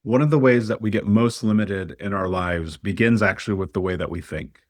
one of the ways that we get most limited in our lives begins actually with the way that we think.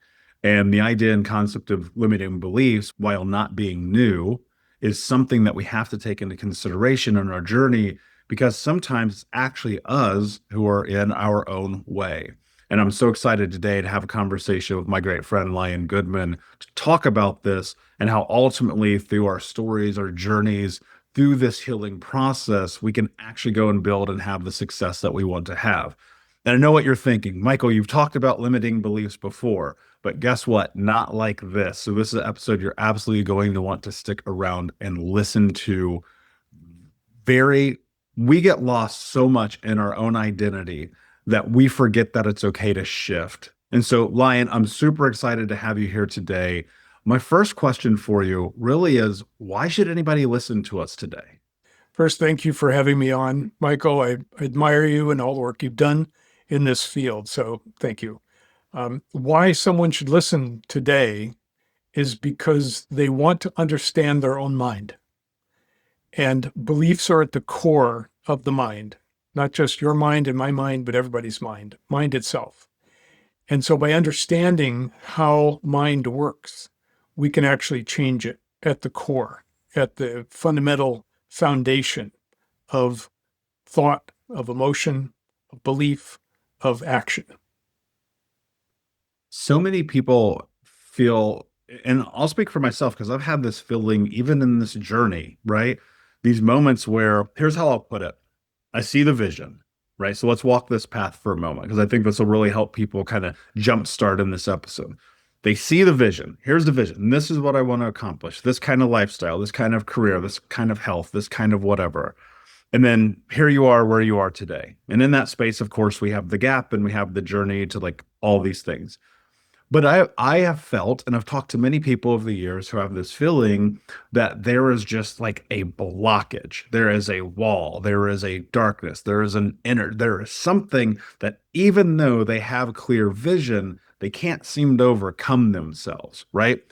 And the idea and concept of limiting beliefs, while not being new, is something that we have to take into consideration in our journey because sometimes it's actually us who are in our own way. And I'm so excited today to have a conversation with my great friend Lion Goodman to talk about this and how ultimately through our stories, our journeys, through this healing process, we can actually go and build and have the success that we want to have. And I know what you're thinking. Michael, you've talked about limiting beliefs before, but guess what? Not like this. So, this is an episode you're absolutely going to want to stick around and listen to. Very, we get lost so much in our own identity that we forget that it's okay to shift. And so, Lion, I'm super excited to have you here today. My first question for you really is why should anybody listen to us today? First, thank you for having me on, Michael. I admire you and all the work you've done in this field. So thank you. Why someone should listen today is because they want to understand their own mind. And beliefs are at the core of the mind, not just your mind and my mind, but everybody's mind itself. And so by understanding how mind works, we can actually change it at the core, at the fundamental foundation of thought, of emotion, of belief, of action. So many people feel, and I'll speak for myself because I've had this feeling even in this journey, right? These moments where, here's how I'll put it. I see the vision, right? So let's walk this path for a moment because I think this will really help people kind of jumpstart in this episode. They see the vision. Here's the vision. This is what I want to accomplish. This kind of lifestyle, this kind of career, this kind of health, this kind of whatever. And then here you are where you are today. And in that space, of course, we have the gap and we have the journey to like all these things. But I have felt, and I've talked to many people over the years who have this feeling that there is just like a blockage. There is a wall. There is a darkness. There is an inner, there is something that even though they have clear vision, they can't seem to overcome themselves, right?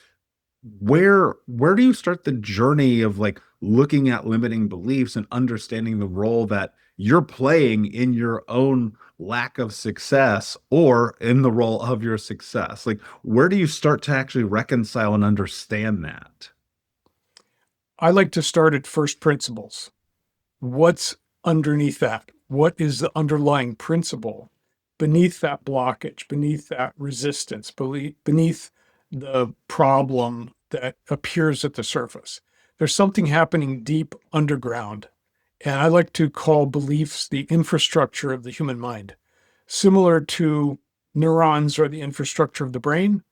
Where do you start the journey of like looking at limiting beliefs and understanding the role that you're playing in your own lack of success or in the role of your success? Like, where do you start to actually reconcile and understand that? I like to start at first principles. What's underneath that? What is the underlying principle beneath that blockage, beneath that resistance, beneath the problem that appears at the surface? There's something happening deep underground. And I like to call beliefs the infrastructure of the human mind. Similar to neurons are the infrastructure of the brain,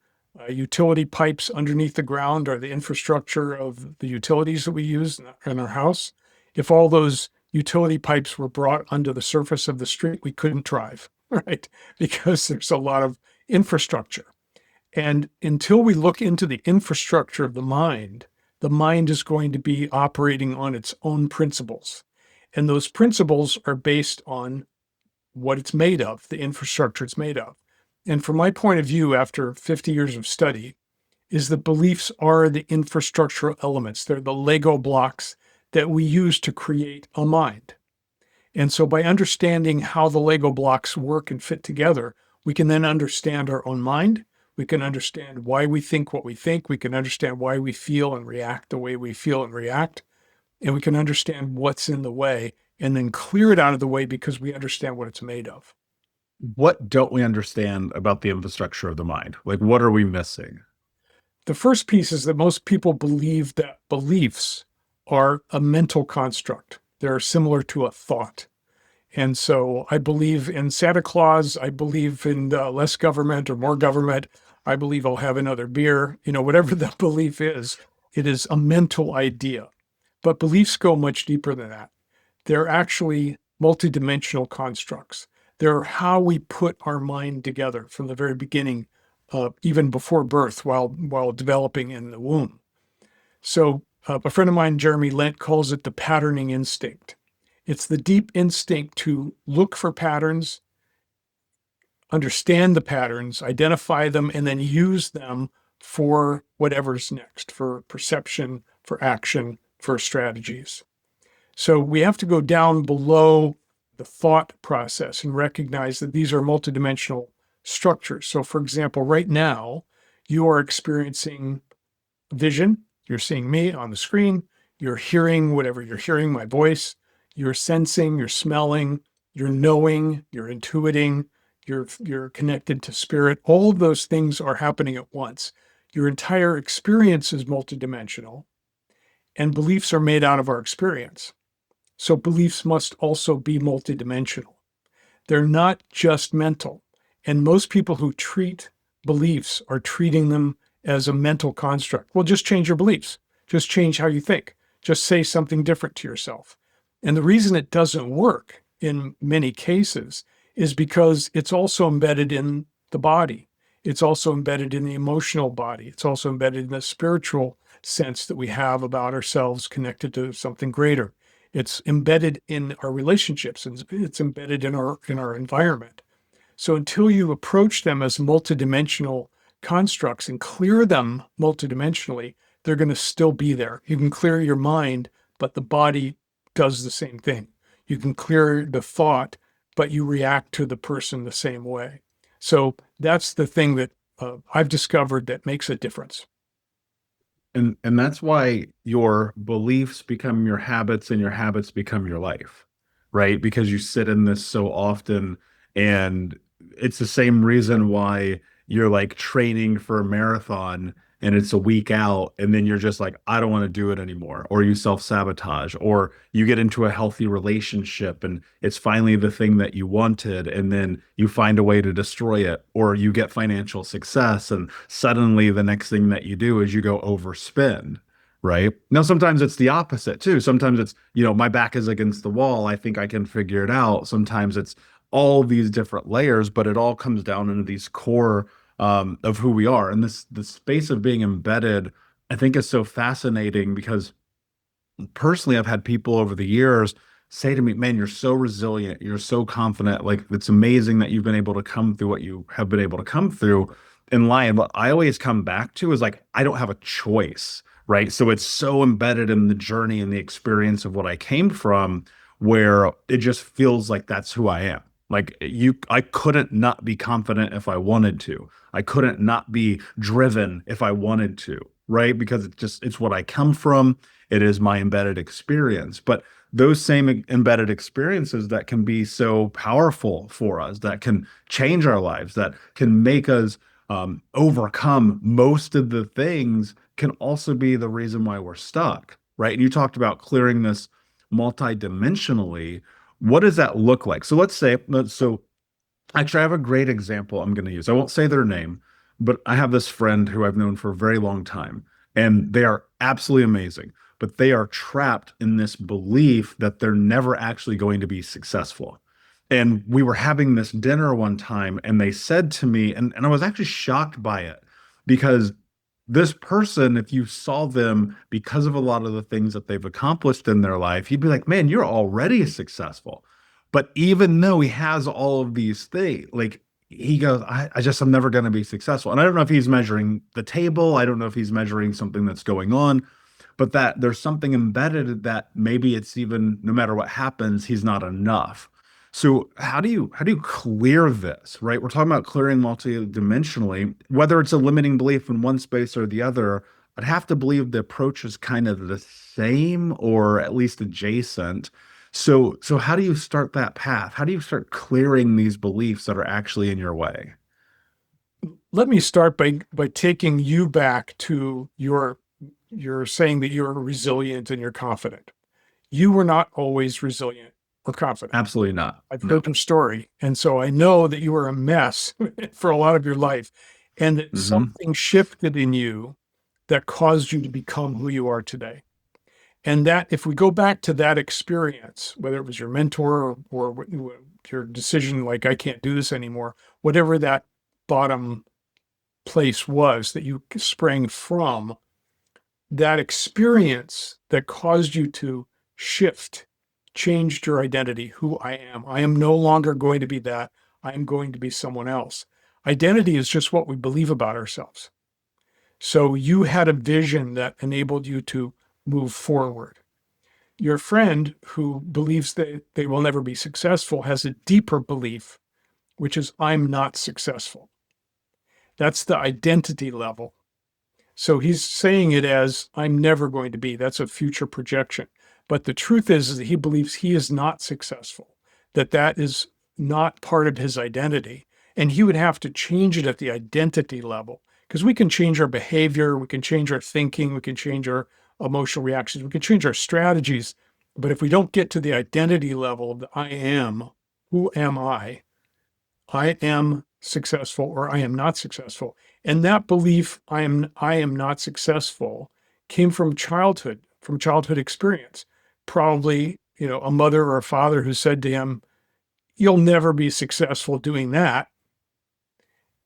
utility pipes underneath the ground are the infrastructure of the utilities that we use in our house. If all those utility pipes were brought under the surface of the street, we couldn't drive, right? Because there's a lot of infrastructure. And until we look into the infrastructure of the mind is going to be operating on its own principles. And those principles are based on what it's made of, the infrastructure it's made of. And from my point of view, after 50 years of study, is that beliefs are the infrastructural elements. They're the Lego blocks that we use to create a mind. And so by understanding how the Lego blocks work and fit together, we can then understand our own mind. We can understand why we think what we think. We can understand why we feel and react the way we feel and react. And we can understand what's in the way and then clear it out of the way because we understand what it's made of. What don't we understand about the infrastructure of the mind? Like, what are we missing? The first piece is that most people believe that beliefs are a mental construct. They're similar to a thought. And so I believe in Santa Claus. I believe in less government or more government. I believe I'll have another beer. Whatever the belief is, it is a mental idea. But beliefs go much deeper than that. They're actually multidimensional constructs. They're how we put our mind together from the very beginning, even before birth, while developing in the womb. So a friend of mine, Jeremy Lent, calls it the patterning instinct. It's the deep instinct to look for patterns, understand the patterns, identify them, and then use them for whatever's next, for perception, for action, for strategies. So we have to go down below the thought process and recognize that these are multidimensional structures. So, for example, right now, you are experiencing vision. You're seeing me on the screen. You're hearing whatever you're hearing, my voice. You're sensing, you're smelling, you're knowing, you're intuiting, you're connected to spirit. All of those things are happening at once. Your entire experience is multidimensional, and beliefs are made out of our experience. So beliefs must also be multidimensional. They're not just mental. And most people who treat beliefs are treating them as a mental construct. Well, just change your beliefs. Just change how you think. Just say something different to yourself. And the reason it doesn't work in many cases is because it's also embedded in the body. It's also embedded in the emotional body. It's also embedded in the spiritual sense that we have about ourselves connected to something greater. It's embedded in our relationships, and it's embedded in our environment. So until you approach them as multidimensional constructs and clear them multidimensionally, they're going to still be there. You can clear your mind, but the body does the same thing. You can clear the thought, but you react to the person the same way. So that's the thing that I've discovered that makes a difference. And that's why your beliefs become your habits and your habits become your life, right? Because you sit in this so often, and it's the same reason why you're like training for a marathon and it's a week out, and then you're just like, I don't want to do it anymore. Or you self-sabotage, or you get into a healthy relationship and it's finally the thing that you wanted, and then you find a way to destroy it. Or you get financial success, and suddenly the next thing that you do is you go overspend. Right. Now, sometimes it's the opposite too. Sometimes it's, my back is against the wall. I think I can figure it out. Sometimes it's all these different layers, but it all comes down into these core of who we are. And this the space of being embedded, I think, is so fascinating because personally, I've had people over the years say to me, man, you're so resilient, you're so confident. Like, it's amazing that you've been able to come through what you have been able to come through in Lion. What I always come back to is like, I don't have a choice, right? So it's so embedded in the journey and the experience of what I came from, where it just feels like that's who I am. Like, I couldn't not be confident if I wanted to. I couldn't not be driven if I wanted to, right? Because it's what I come from. It is my embedded experience. But those same embedded experiences that can be so powerful for us, that can change our lives, that can make us overcome most of the things, can also be the reason why we're stuck, right? And you talked about clearing this multidimensionally. What does that look like? So actually, I have a great example I'm going to use. I won't say their name, but I have this friend who I've known for a very long time, and they are absolutely amazing, but they are trapped in this belief that they're never actually going to be successful. And we were having this dinner one time, and they said to me, and I was actually shocked by it, because this person, if you saw them because of a lot of the things that they've accomplished in their life, you'd be like, man, you're already successful. But even though he has all of these things, like, he goes, I'm never going to be successful. And I don't know if he's measuring the table. I don't know if he's measuring something that's going on, but that there's something embedded that maybe it's even, no matter what happens, he's not enough. So how do you clear this, right? We're talking about clearing multidimensionally, whether it's a limiting belief in one space or the other. I'd have to believe the approach is kind of the same, or at least adjacent. So how do you start that path? How do you start clearing these beliefs that are actually in your way? Let me start by taking you back to you're saying that you're resilient and you're confident. You were not always resilient or confident. Absolutely not. I've No. heard your story. And so I know that you were a mess for a lot of your life, and that Hmm. something shifted in you that caused you to become who you are today. And that if we go back to that experience, whether it was your mentor or your decision, like, I can't do this anymore, whatever that bottom place was that you sprang from, that experience that caused you to shift changed your identity. Who I am. I am no longer going to be that. I am going to be someone else. Identity is just what we believe about ourselves. So you had a vision that enabled you to move forward. Your friend who believes that they will never be successful has a deeper belief, which is I'm not successful. That's the identity level. So he's saying it as I'm never going to be. That's a future projection. But the truth is that he believes he is not successful, that that is not part of his identity. And he would have to change it at the identity level because we can change our behavior, we can change our thinking, we can change our emotional reactions, we can change our strategies. But if we don't get to the identity level of the I am, who am I am successful or I am not successful. And that belief, I am not successful, came from childhood experience. Probably, a mother or a father who said to him, "You'll never be successful doing that."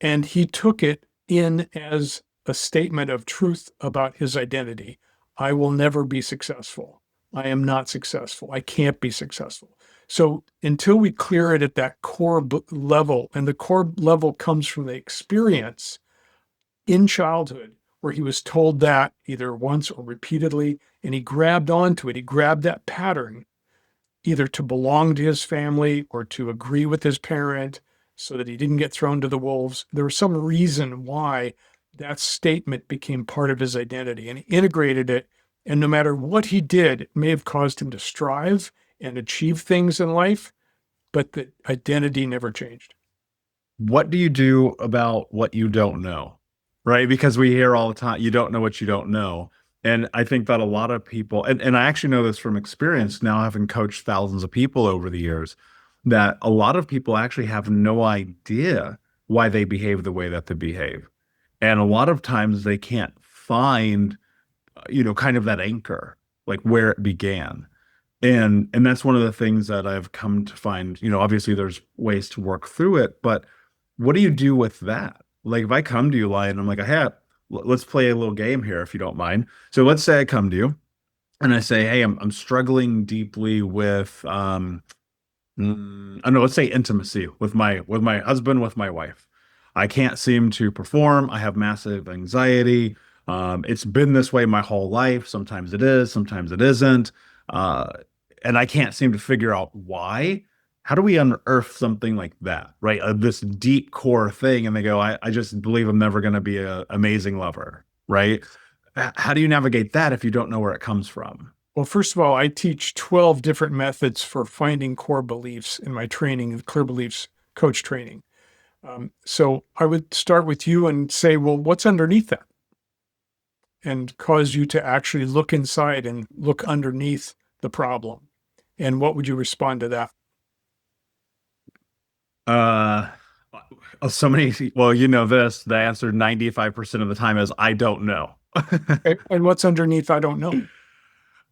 And he took it in as a statement of truth about his identity. I will never be successful. I am not successful. I can't be successful. So until we clear it at that core level, and the core level comes from the experience in childhood where he was told that either once or repeatedly, and he grabbed onto it, he grabbed that pattern either to belong to his family or to agree with his parent so that he didn't get thrown to the wolves. There was some reason why that statement became part of his identity, and he integrated it. And no matter what he did, it may have caused him to strive and achieve things in life, but the identity never changed. What do you do about what you don't know? Right? Because we hear all the time, you don't know what you don't know. And I think that a lot of people, and I actually know this from experience now, having coached thousands of people over the years, that a lot of people actually have no idea why they behave the way that they behave. And a lot of times they can't find, kind of that anchor, like where it began. And that's one of the things that I've come to find, obviously there's ways to work through it, but what do you do with that? Like if I come to you, Lion, I'm like, hey, let's play a little game here if you don't mind. So let's say I come to you and I say, hey, I'm struggling deeply with I don't know, let's say intimacy with my husband, with my wife. I can't seem to perform. I have massive anxiety. It's been this way my whole life. Sometimes it is, sometimes it isn't. Uh, and I can't seem to figure out why. How do we unearth something like that, right? This deep core thing, and they go, I just believe I'm never going to be an amazing lover, right? How do you navigate that if you don't know where it comes from? Well, first of all, I teach 12 different methods for finding core beliefs in my training, the Clear Beliefs coach training. So I would start with you and say, well, what's underneath that? And cause you to actually look inside and look underneath the problem. And what would you respond to that? Uh, so many, well, this, the answer 95% of the time is I don't know. And what's underneath? I don't know.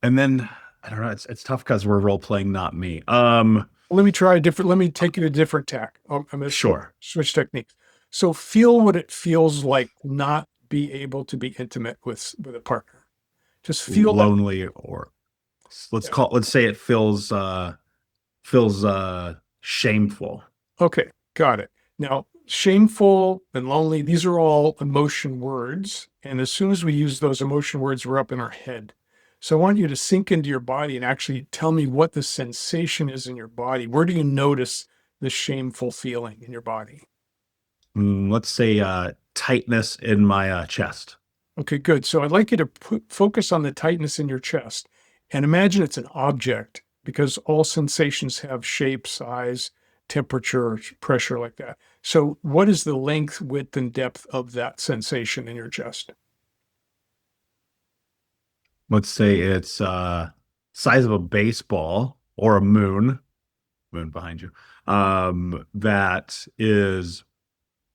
And then I don't know, it's tough because we're role playing, not me. Let me try a different, let me take you to a different tack. I'm going to Sure. switch techniques. So feel what it feels like not be able to be intimate with a partner. Just feel that. Lonely, or Yeah. let's say it feels shameful. Okay, got it. Now, shameful and lonely, these are all emotion words. And as soon as we use those emotion words, we're up in our head. So I want you to sink into your body and actually tell me what the sensation is in your body. Where do you notice the shameful feeling in your body? Let's say tightness in my chest. Okay, good. So I'd like you to focus on the tightness in your chest and imagine it's an object because all sensations have shape, size, temperature, pressure like that. So what is the length, width, and depth of that sensation in your chest? Let's say it's size of a baseball or a moon behind you. That is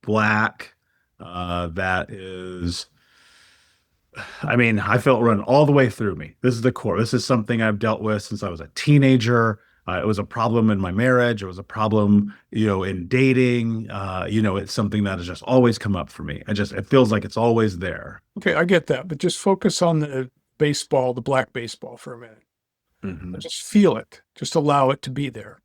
black. That is, I mean, I felt run all the way through me. This is the core. This is something I've dealt with since I was a teenager. It was a problem in my marriage. It was a problem, in dating. It's something that has just always come up for me. It feels like it's always there. Okay, I get that, but just focus on the baseball, the black baseball for a minute. Hmm. Just feel it. Just allow it to be there.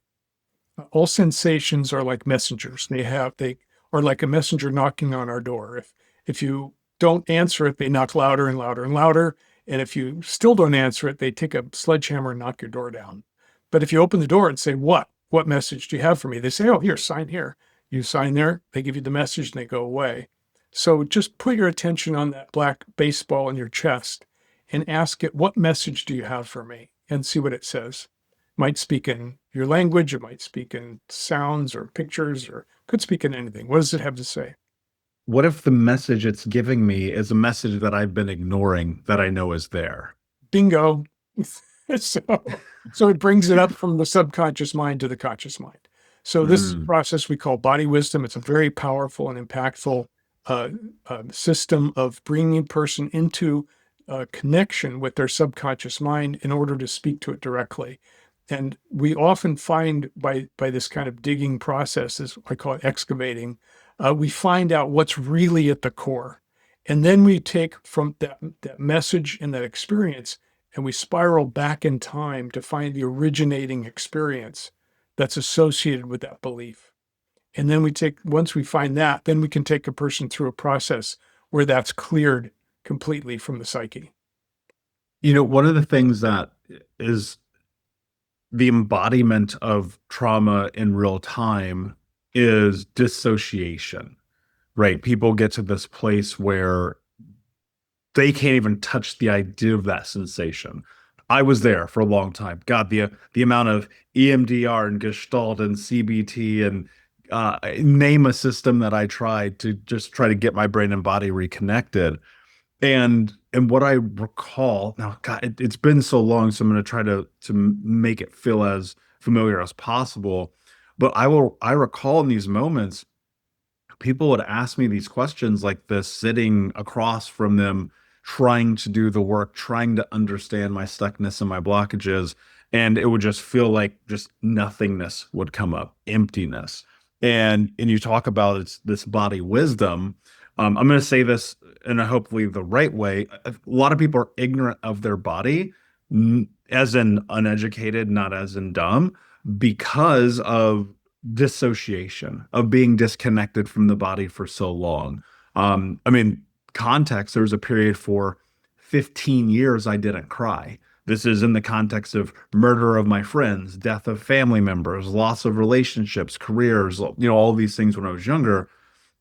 All sensations are like messengers. They are like a messenger knocking on our door. If you don't answer it, they knock louder and louder and louder. And if you still don't answer it, they take a sledgehammer and knock your door down. But if you open the door and say, what message do you have for me? They say, oh, here, sign here. You sign there, they give you the message and they go away. So just put your attention on that black baseball in your chest and ask it, what message do you have for me? And see what it says. It might speak in your language, it might speak in sounds or pictures, or could speak in anything. What does it have to say? What if the message it's giving me is a message that I've been ignoring that I know is there? Bingo. So it brings it up from the subconscious mind to the conscious mind. So this is a Mm. process we call body wisdom. It's a very powerful and impactful uh, system of bringing a person into connection with their subconscious mind in order to speak to it directly. And we often find by this kind of digging process, as I call it excavating, we find out what's really at the core. And then we take from that message and that experience and we spiral back in time to find the originating experience that's associated with that belief. And then once we find that, then we can take a person through a process where that's cleared completely from the psyche. One of the things that is the embodiment of trauma in real time is dissociation, right? People get to this place where they can't even touch the idea of that sensation. I was there for a long time. God, the amount of EMDR and Gestalt and CBT and name a system that I tried to just try to get my brain and body reconnected. And what I recall now, God, it's been so long, so I'm going to try to make it feel as familiar as possible. But I recall in these moments, people would ask me these questions like this, sitting across from them, trying to do the work, trying to understand my stuckness and my blockages. And it would just feel like just nothingness would come up, emptiness. And you talk about it's this body wisdom. I'm going to say this in a hopefully the right way. A lot of people are ignorant of their body, as in uneducated, not as in dumb, because of dissociation, of being disconnected from the body for so long. I mean, context, there was a period for 15 years I didn't cry. This is in the context of murder of my friends, death of family members, loss of relationships, careers, all these things when I was younger.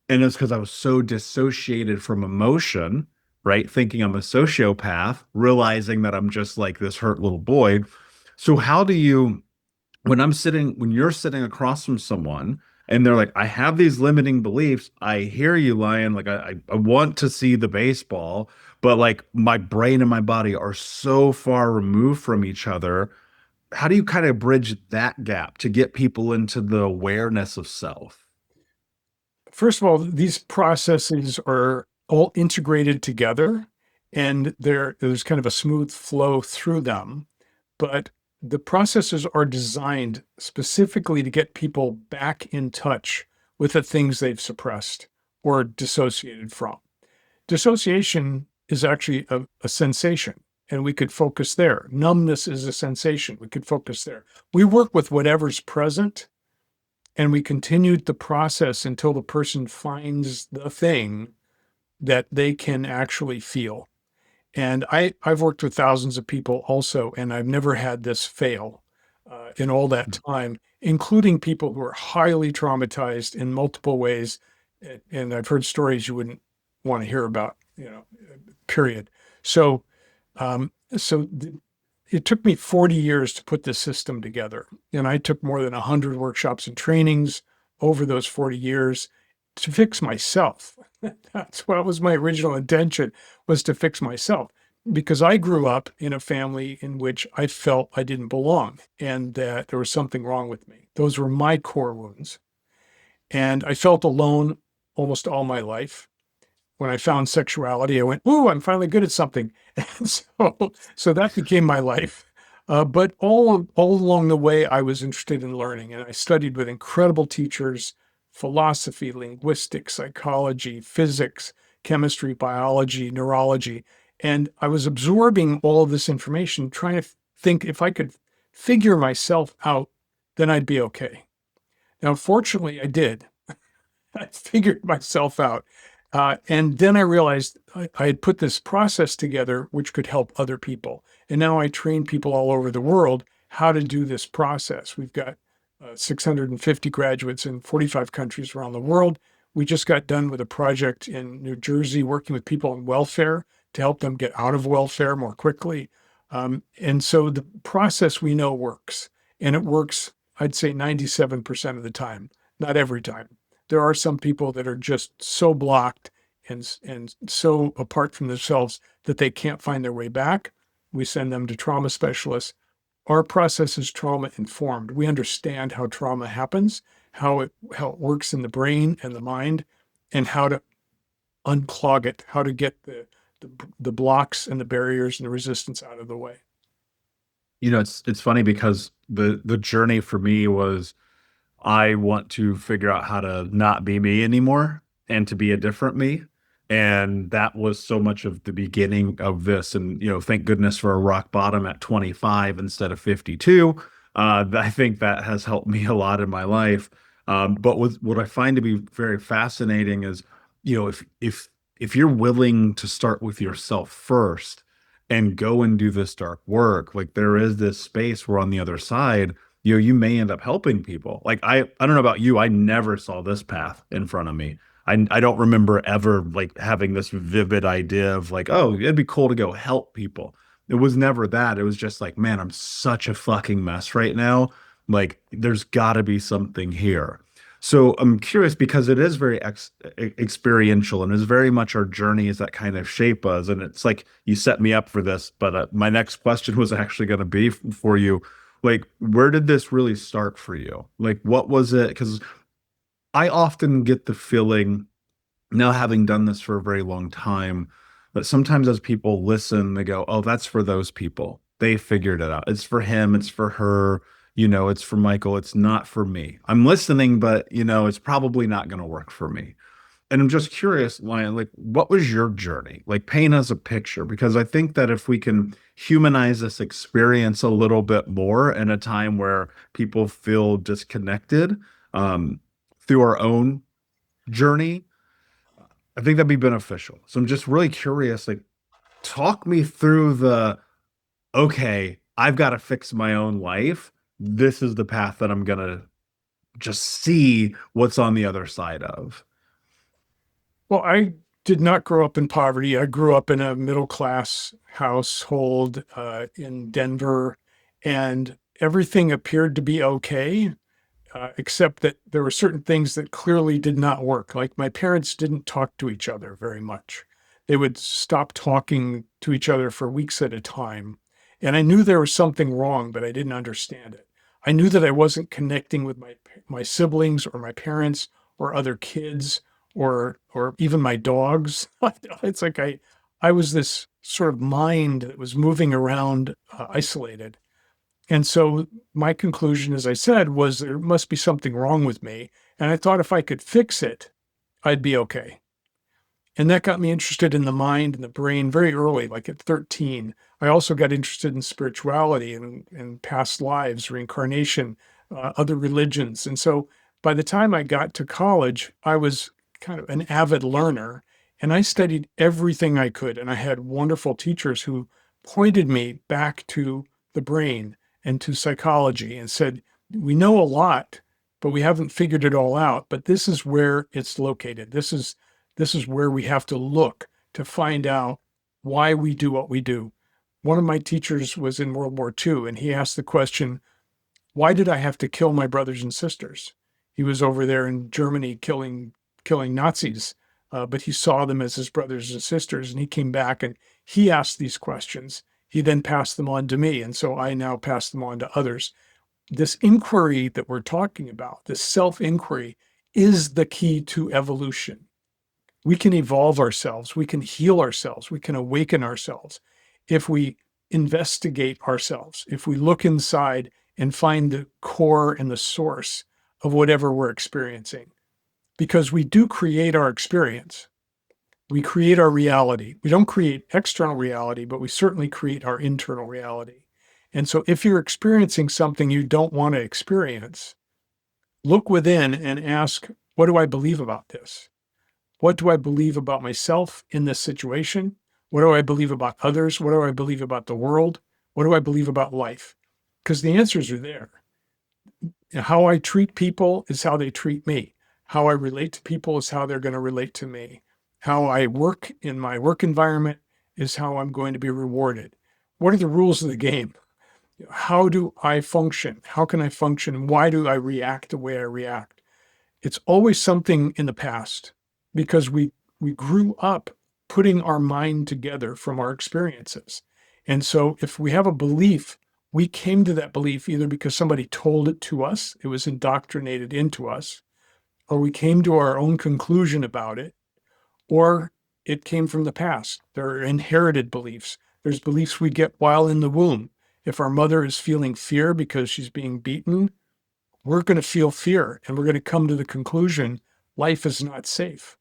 And it's because I was so dissociated from emotion, right? Thinking I'm a sociopath, realizing that I'm just like this hurt little boy. So, how do you, when you're sitting across from someone and they're like, I have these limiting beliefs, I hear you, Lion, like I want to see the baseball, but like my brain and my body are so far removed from each other. How do you kind of bridge that gap to get people into the awareness of self? First of all, these processes are all integrated together and there's kind of a smooth flow through them. But the processes are designed specifically to get people back in touch with the things they've suppressed or dissociated from. Dissociation is actually a sensation, and we could focus there. Numbness is a sensation. We could focus there. We work with whatever's present and we continued the process until the person finds the thing that they can actually feel. And I've worked with thousands of people also, and I've never had this fail in all that time, including people who are highly traumatized in multiple ways. And I've heard stories you wouldn't want to hear about, period. So, it took me 40 years to put this system together. And I took more than 100 workshops and trainings over those 40 years to fix myself. That's what was my original intention, was to fix myself. Because I grew up in a family in which I felt I didn't belong and that there was something wrong with me. Those were my core wounds. And I felt alone almost all my life. When I found sexuality, I went, "Ooh, I'm finally good at something." And so that became my life. But all along the way, I was interested in learning, and I studied with incredible teachers: philosophy, linguistics, psychology, physics, chemistry, biology, neurology, and I was absorbing all of this information, trying to think if I could figure myself out, then I'd be okay. Now, fortunately, I did. I figured myself out. And then I realized I had put this process together which could help other people. And now I train people all over the world how to do this process. We've got 650 graduates in 45 countries around the world. We just got done with a project in New Jersey working with people on welfare to help them get out of welfare more quickly. And so the process we know works, and it works, I'd say 97% of the time, not every time. There are some people that are just so blocked and so apart from themselves that they can't find their way back. We send them to trauma specialists. Our process is trauma informed. We understand how trauma happens, how it works in the brain and the mind, and how to unclog it, how to get the blocks and the barriers and the resistance out of the way. It's funny because the journey for me was I want to figure out how to not be me anymore and to be a different me. And that was so much of the beginning of this. And, thank goodness for a rock bottom at 25 instead of 52. I think that has helped me a lot in my life. But what I find to be very fascinating is, if you're willing to start with yourself first and go and do this dark work, like there is this space where on the other side, you may end up helping people. Like I don't know about you, I never saw this path in front of me. I don't remember ever like having this vivid idea of like, oh, it'd be cool to go help people. It was never that. It was just like, man, I'm such a fucking mess right now. Like there's got to be something here. So I'm curious because it is very experiential and is very much our journeys that kind of shape us. And it's like you set me up for this, but my next question was actually going to be for you, like, where did this really start for you? Like, what was it? Because I often get the feeling, now having done this for a very long time, that sometimes as people listen, they go, oh, that's for those people. They figured it out. It's for him, it's for her, it's for Michael. It's not for me. I'm listening, but, it's probably not going to work for me. And I'm just curious, Lion, like, what was your journey? Like, paint us a picture, because I think that if we can humanize this experience a little bit more in a time where people feel disconnected um, through our own journey, I think that'd be beneficial. So I'm just really curious, like, talk me through okay, I've got to fix my own life. This is the path that I'm gonna just see what's on the other side of. Well, I did not grow up in poverty. I grew up in a middle class household in Denver, and everything appeared to be okay, except that there were certain things that clearly did not work. Like my parents didn't talk to each other very much. They would stop talking to each other for weeks at a time. And I knew there was something wrong, but I didn't understand it. I knew that I wasn't connecting with my siblings or my parents or other kids or even my dogs. It's like I was this sort of mind that was moving around isolated. And so my conclusion, as I said, was there must be something wrong with me. And I thought if I could fix it, I'd be okay. And that got me interested in the mind and the brain very early, like at 13. I also got interested in spirituality and past lives, reincarnation, other religions. And so by the time I got to college, I was kind of an avid learner and I studied everything I could. And I had wonderful teachers who pointed me back to the brain and to psychology and said, we know a lot, but we haven't figured it all out. But this is where it's located. This is where we have to look to find out why we do what we do. One of my teachers was in World War II, and he asked the question, why did I have to kill my brothers and sisters? He was over there in Germany killing Nazis, but he saw them as his brothers and sisters, and he came back and he asked these questions. He then passed them on to me, and so I now pass them on to others. This inquiry that we're talking about, this self-inquiry, is the key to evolution. We can evolve ourselves, we can heal ourselves, we can awaken ourselves if we investigate ourselves, if we look inside and find the core and the source of whatever we're experiencing. Because we do create our experience. We create our reality. We don't create external reality, but we certainly create our internal reality. And so if you're experiencing something you don't want to experience, look within and ask, what do I believe about this? What do I believe about myself in this situation? What do I believe about others? What do I believe about the world? What do I believe about life? Because the answers are there. How I treat people is how they treat me. How I relate to people is how they're going to relate to me. How I work in my work environment is how I'm going to be rewarded. What are the rules of the game? How do I function? How can I function? Why do I react the way I react? It's always something in the past because we grew up putting our mind together from our experiences. And so if we have a belief, we came to that belief either because somebody told it to us, it was indoctrinated into us, or we came to our own conclusion about it, or it came from the past. There are inherited beliefs. There's beliefs we get while in the womb. If our mother is feeling fear because she's being beaten, we're going to feel fear and we're going to come to the conclusion life is not safe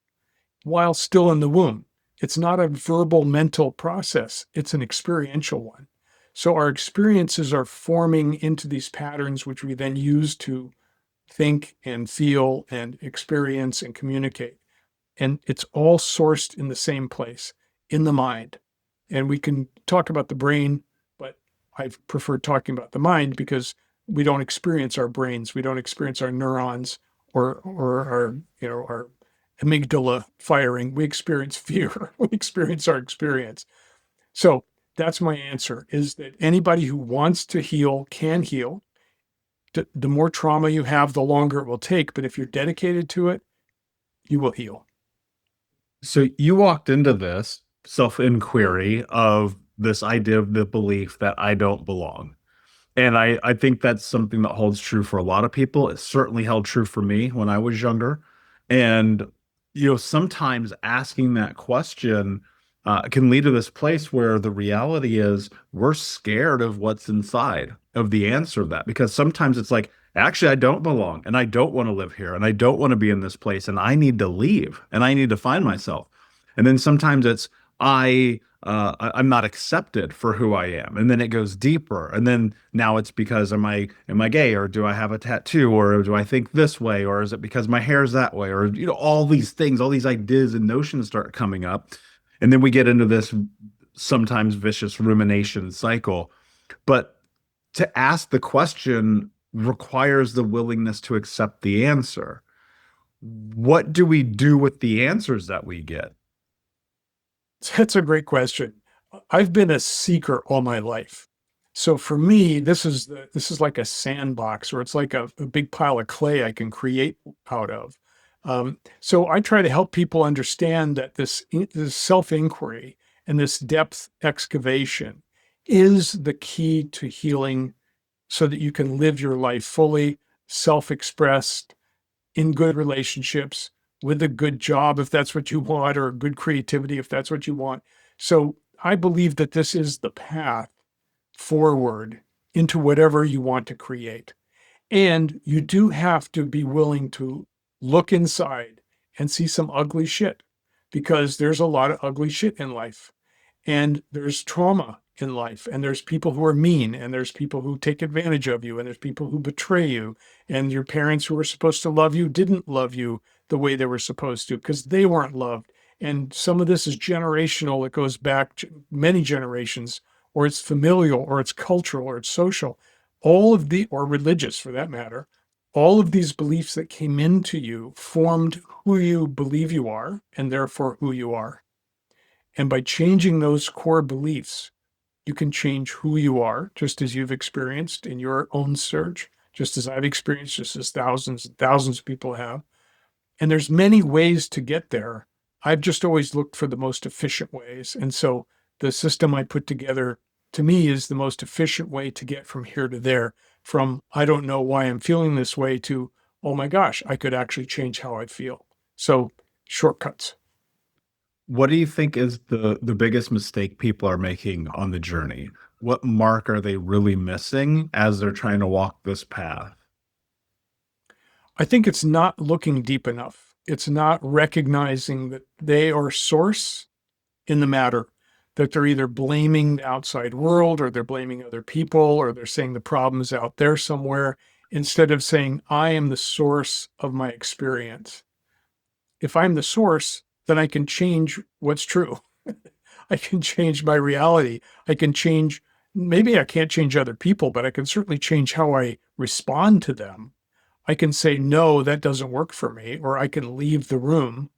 while still in the womb. It's not a verbal mental process, it's an experiential one. So our experiences are forming into these patterns, which we then use to think and feel and experience and communicate. And it's all sourced in the same place, in the mind. And we can talk about the brain, but I prefer talking about the mind because we don't experience our brains, we don't experience our neurons or our, our amygdala firing. We experience fear. We experience our experience. So that's my answer, is that anybody who wants to heal can heal. The more trauma you have, the longer it will take. But if you're dedicated to it, you will heal. So you walked into this self-inquiry of this idea of the belief that I don't belong. And I think that's something that holds true for a lot of people. It certainly held true for me when I was younger. And, sometimes asking that question can lead to this place where the reality is we're scared of what's inside of the answer to that. Because sometimes it's like, actually, I don't belong and I don't want to live here and I don't want to be in this place and I need to leave and I need to find myself. And then sometimes it's, I'm not accepted for who I am. And then it goes deeper. And then now it's because am I gay or do I have a tattoo or do I think this way or is it because my hair is that way or all these things, all these ideas and notions start coming up. And then we get into this sometimes vicious rumination cycle. But to ask the question requires the willingness to accept the answer. What do we do with the answers that we get? That's a great question. I've been a seeker all my life. So for me, this is like a sandbox, or it's like a big pile of clay I can create out of. So I try to help people understand that this self-inquiry and this depth excavation is the key to healing so that you can live your life fully, self-expressed, in good relationships, with a good job, if that's what you want, or good creativity, if that's what you want. So I believe that this is the path forward into whatever you want to create. And you do have to be willing to look inside and see some ugly shit because there's a lot of ugly shit in life. And there's trauma in life, and there's people who are mean, and there's people who take advantage of you, and there's people who betray you, and your parents who were supposed to love you didn't love you the way they were supposed to because they weren't loved. And some of this is generational. It goes back many generations, or it's familial, or it's cultural, or it's social, or religious for that matter. All of these beliefs that came into you formed who you believe you are, and therefore who you are. And by changing those core beliefs, you can change who you are, just as you've experienced in your own search, just as I've experienced, just as thousands and thousands of people have. And there's many ways to get there. I've just always looked for the most efficient ways. And so the system I put together to me is the most efficient way to get from here to there, from I don't know why I'm feeling this way to, oh my gosh, I could actually change how I feel. So shortcuts. What do you think is the biggest mistake people are making on the journey? What mark are they really missing as they're trying to walk this path? I think it's not looking deep enough. It's not recognizing that they are source in the matter, that they're either blaming the outside world or they're blaming other people or they're saying the problem is out there somewhere instead of saying, I am the source of my experience. if I'm the source, then I can change what's true. I can change my reality. I can change, maybe I can't change other people, but I can certainly change how I respond to them. I can say, no, that doesn't work for me, or I can leave the room.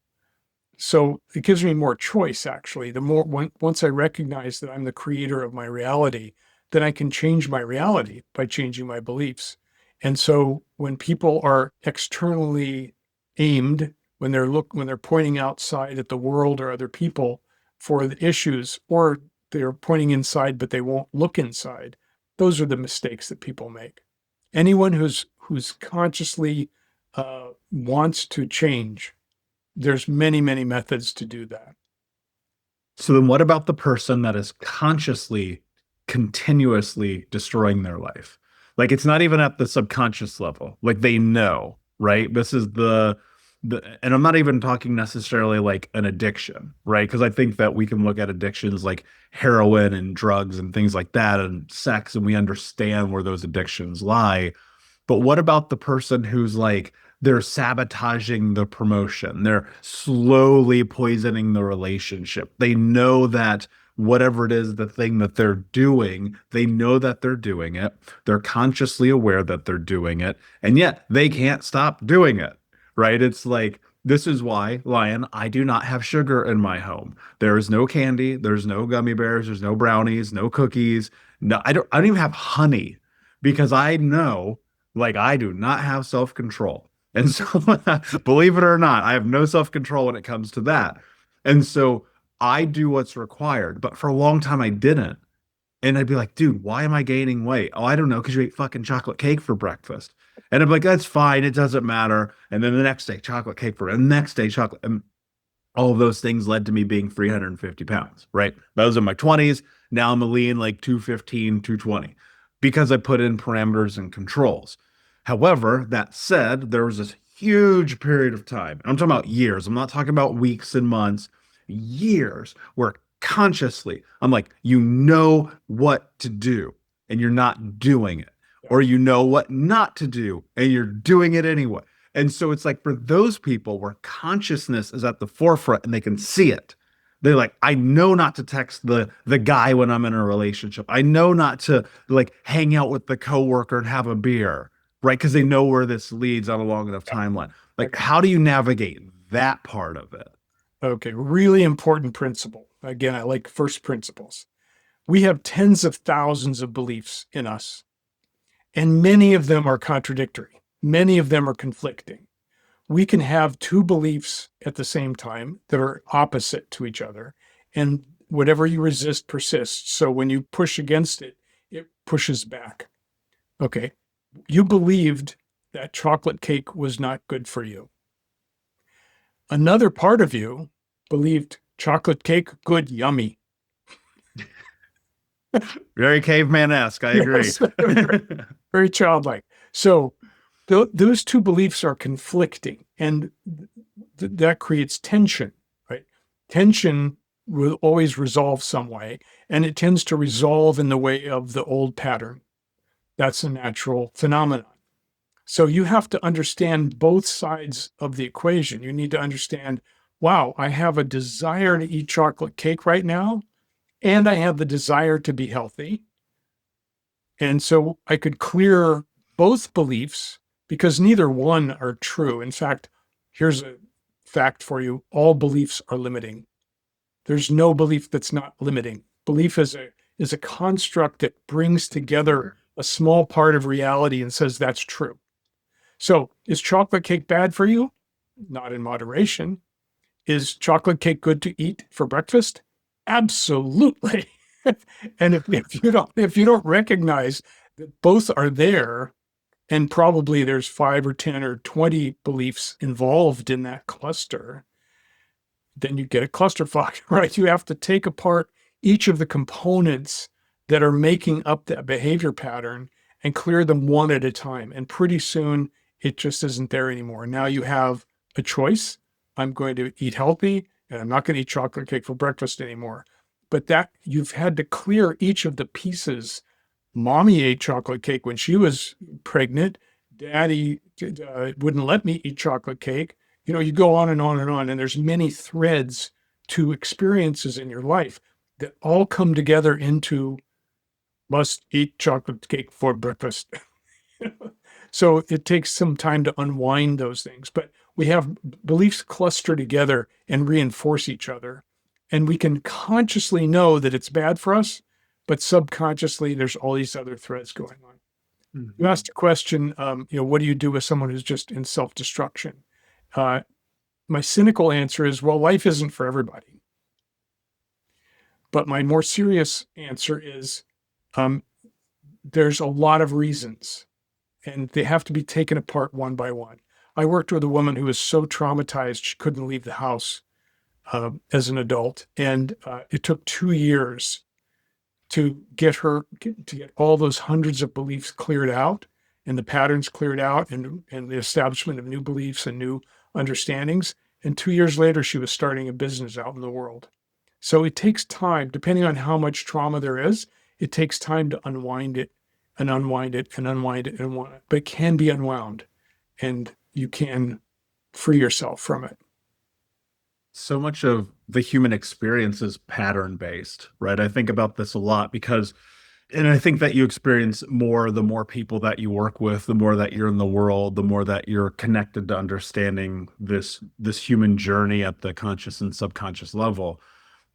So it gives me more choice, actually. Once I recognize that I'm the creator of my reality, then I can change my reality by changing my beliefs. And so when people are externally aimed, when they're pointing outside at the world or other people for the issues, or they're pointing inside but they won't look inside, those are the mistakes that people make. Anyone who's consciously wants to change, there's many, many methods to do that. So then what about the person that is consciously, continuously destroying their life? Like it's not even at the subconscious level. Like they know, right? This is and I'm not even talking necessarily like an addiction, right? Because I think that we can look at addictions like heroin and drugs and things like that and sex, and we understand where those addictions lie. But what about the person who's like, they're sabotaging the promotion? They're slowly poisoning the relationship. They know that whatever it is, the thing that they're doing, they know that they're doing it. They're consciously aware that they're doing it, and yet they can't stop doing it, right? It's like, this is why, Lion, I do not have sugar in my home. There is no candy, there's no gummy bears, there's no brownies, no cookies. No, I don't even have honey because I know like I do not have self-control. And so, believe it or not, I have no self-control when it comes to that. And so I do what's required. But for a long time, I didn't. And I'd be like, dude, why am I gaining weight? Oh, I don't know, because you ate fucking chocolate cake for breakfast. And I'm like, that's fine. It doesn't matter. And then the next day, chocolate cake for, and the next day, chocolate. And all of those things led to me being 350 pounds, right? That was in my 20s. Now I'm a lean like 215, 220 because I put in parameters and controls. However, that said, there was this huge period of time. I'm talking about years. I'm not talking about weeks and months, years where consciously I'm like, you know what to do and you're not doing it, or you know what not to do and you're doing it anyway. And so it's like for those people where consciousness is at the forefront and they can see it, they're like, I know not to text the guy when I'm in a relationship. I know not to like hang out with the coworker and have a beer, right? Because they know where this leads on a long enough timeline. Like, Okay. how do you navigate that part of it? Okay. Really important principle. Again, I like first principles. We have tens of thousands of beliefs in us, and many of them are contradictory. Many of them are conflicting. We can have two beliefs at the same time that are opposite to each other, and whatever you resist persists. So when you push against it, it pushes back. Okay. You believed that chocolate cake was not good for you. Another part of you believed chocolate cake, good, yummy. Very caveman-esque, I agree. Yes, very childlike. So those two beliefs are conflicting, and that creates tension, right? Tension will always resolve some way, and it tends to resolve in the way of the old pattern. That's a natural phenomenon. So you have to understand both sides of the equation. You need to understand, wow, I have a desire to eat chocolate cake right now, and I have the desire to be healthy. And so I could clear both beliefs because neither one are true. In fact, here's a fact for you. All beliefs are limiting. There's no belief that's not limiting. Belief is a construct that brings together a small part of reality and says that's true. So is chocolate cake bad for you? Not in moderation. Is chocolate cake good to eat for breakfast? Absolutely. And if you don't recognize that both are there, and probably there's 5 or 10 or 20 beliefs involved in that cluster, then you get a clusterfuck, right? You have to take apart each of the components that are making up that behavior pattern and clear them one at a time. And pretty soon it just isn't there anymore. Now you have a choice. I'm going to eat healthy and I'm not going to eat chocolate cake for breakfast anymore. But that you've had to clear each of the pieces. Mommy ate chocolate cake when she was pregnant. Daddy wouldn't let me eat chocolate cake. You go on and on and on, and there's many threads to experiences in your life that all come together into must eat chocolate cake for breakfast. So it takes some time to unwind those things, but we have beliefs cluster together and reinforce each other. And we can consciously know that it's bad for us, but subconsciously there's all these other threads going on. You Mhm. asked a question, what do you do with someone who's just in self-destruction? Uh, my cynical answer is, well, life isn't for everybody. But my more serious answer is, um, there's a lot of reasons, and they have to be taken apart one by one. I worked with a woman who was so traumatized she couldn't leave the house as an adult, and it took 2 years to get all those hundreds of beliefs cleared out and the patterns cleared out and the establishment of new beliefs and new understandings. And 2 years later, she was starting a business out in the world. So it takes time, depending on how much trauma there is, it takes time to unwind it and unwind it and unwind it and unwind it. But it can be unwound and you can free yourself from it. So much of the human experience is pattern based, right? I think about this a lot because, and I think that you experience more the more people that you work with, the more that you're in the world, the more that you're connected to understanding this human journey at the conscious and subconscious level.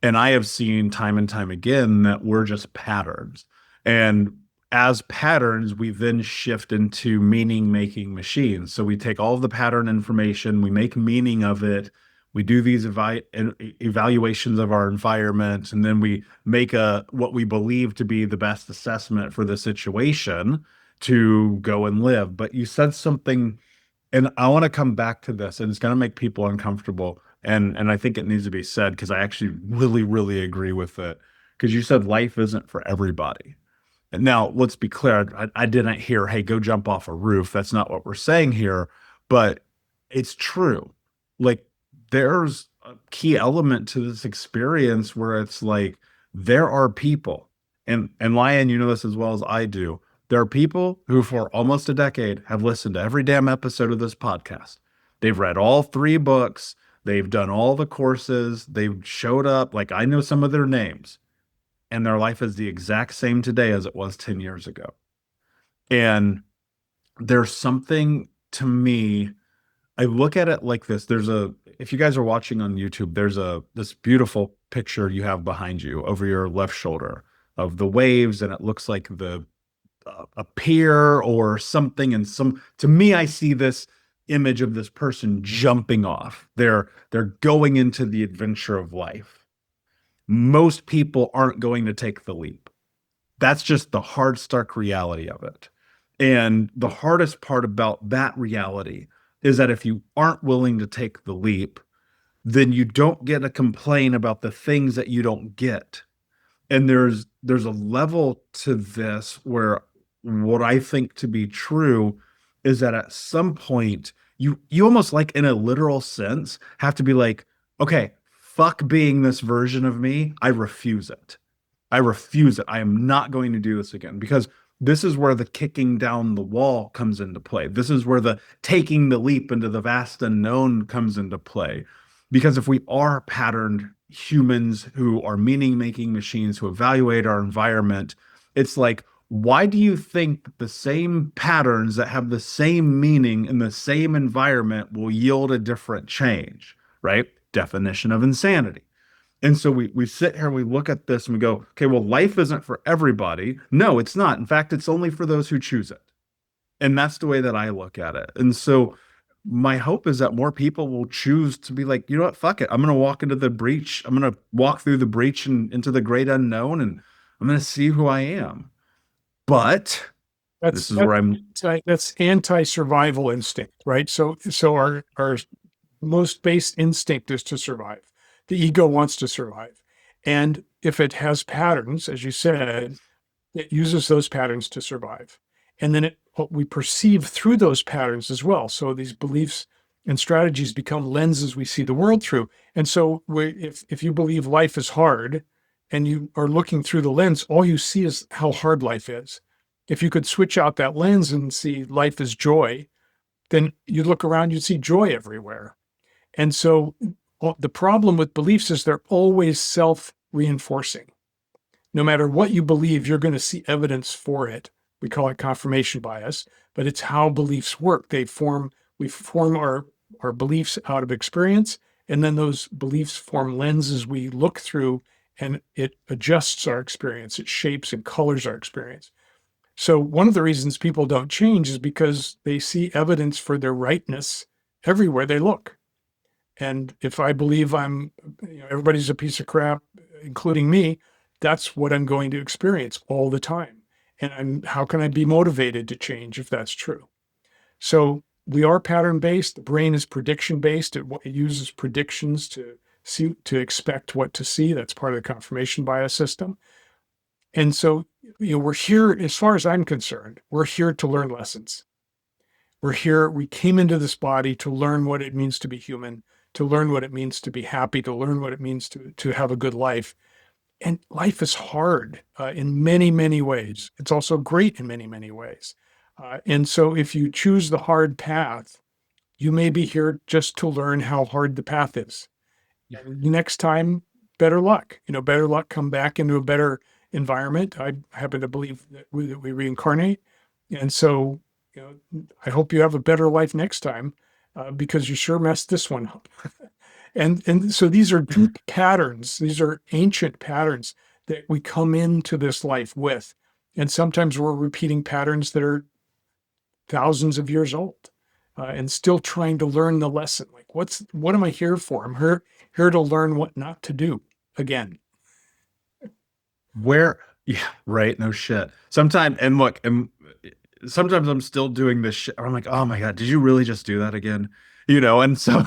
And I have seen time and time again that we're just patterns. And as patterns, we then shift into meaning making machines. So we take all of the pattern information, we make meaning of it, we do these evaluations of our environment, and then we make a what we believe to be the best assessment for the situation to go and live. But you said something, and I want to come back to this, and it's going to make people uncomfortable. And I think it needs to be said because I actually really, really agree with it. Because you said life isn't for everybody. And now, let's be clear. I didn't hear, hey, go jump off a roof. That's not what we're saying here. But it's true. Like, there's a key element to this experience where it's like, there are people, and Lion, you know this as well as I do. There are people who, for almost a decade, have listened to every damn episode of this podcast. They've read all three books. They've done all the courses. They've showed up. Like, I know some of their names, and their life is the exact same today as it was 10 years ago. And there's something to me, I look at it like this. If you guys are watching on YouTube, there's this beautiful picture you have behind you over your left shoulder of the waves, and it looks like a pier or something. And to me, I see this image of this person jumping off. They're going into the adventure of life. Most people aren't going to take the leap. That's just the hard, stark reality of it. And the hardest part about that reality is that if you aren't willing to take the leap, then you don't get to complain about the things that you don't get. And there's a level to this where what I think to be true is that at some point you almost, like, in a literal sense, have to be like, okay, fuck being this version of me. I refuse it. I refuse it. I am not going to do this again, because this is where the kicking down the wall comes into play. This is where the taking the leap into the vast unknown comes into play. Because if we are patterned humans who are meaning making machines who evaluate our environment, it's like, why do you think the same patterns that have the same meaning in the same environment will yield a different change, right? Definition of insanity. And so we sit here and we look at this and we go, okay, well, life isn't for everybody. No, it's not. In fact, it's only for those who choose it. And that's the way that I look at it. And so my hope is that more people will choose to be like, you know what, fuck it. I'm going to walk into the breach. I'm going to walk through the breach and into the great unknown, and I'm going to see who I am. But That's this is where I'm. that's anti-survival instinct, right? So our most base instinct is to survive. The ego wants to survive. And if it has patterns, as you said, it uses those patterns to survive. And then what we perceive through those patterns as well. So these beliefs and strategies become lenses we see the world through. And so if you believe life is hard and you are looking through the lens, all you see is how hard life is. If you could switch out that lens and see life as joy, then you'd look around, you'd see joy everywhere. And so the problem with beliefs is they're always self-reinforcing. No matter what you believe, you're going to see evidence for it. We call it confirmation bias, but it's how beliefs work. We form our beliefs out of experience, and then those beliefs form lenses we look through, and it adjusts our experience. It shapes and colors our experience. So one of the reasons people don't change is because they see evidence for their rightness everywhere they look. And if I believe everybody's a piece of crap, including me, that's what I'm going to experience all the time. And how can I be motivated to change if that's true? So we are pattern based. The brain is prediction based. It uses predictions to expect what to see. That's part of the confirmation bias system. And so, we're here, as far as I'm concerned, we're here to learn lessons. We came into this body to learn what it means to be human, to learn what it means to be happy, to learn what it means to have a good life. And life is hard in many, many ways. It's also great in many, many ways. And so if you choose the hard path, you may be here just to learn how hard the path is. And next time, better luck. Better luck, come back into a better environment. I happen to believe that we reincarnate. And so, I hope you have a better life next time because you sure messed this one up. And so these are deep patterns. These are ancient patterns that we come into this life with. And sometimes we're repeating patterns that are thousands of years old and still trying to learn the lesson. Like, what am I here for? I'm here to learn what not to do again. Where, yeah, right. No shit. Sometimes, and look, and sometimes I'm still doing this shit. I'm like, oh my God, did you really just do that again? And so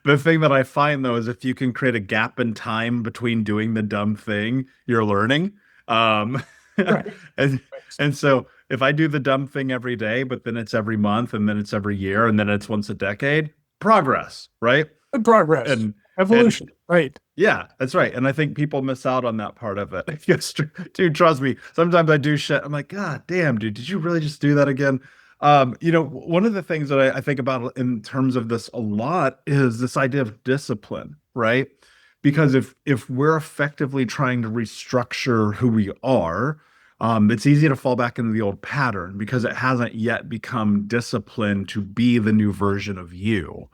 the thing that I find though is if you can create a gap in time between doing the dumb thing, you're learning. Um, Right. and and so if I do the dumb thing every day, but then it's every month, and then it's every year, and then it's once a decade, progress, right? Progress, And and evolution. Right. yeah, that's right. And I think people miss out on that part of it. Yes, dude, trust me. Sometimes I do shit. I'm like, God damn, dude, did you really just do that again? One of the things that I think about in terms of this a lot is this idea of discipline, right? Because if we're effectively trying to restructure who we are, it's easy to fall back into the old pattern because it hasn't yet become disciplined to be the new version of you.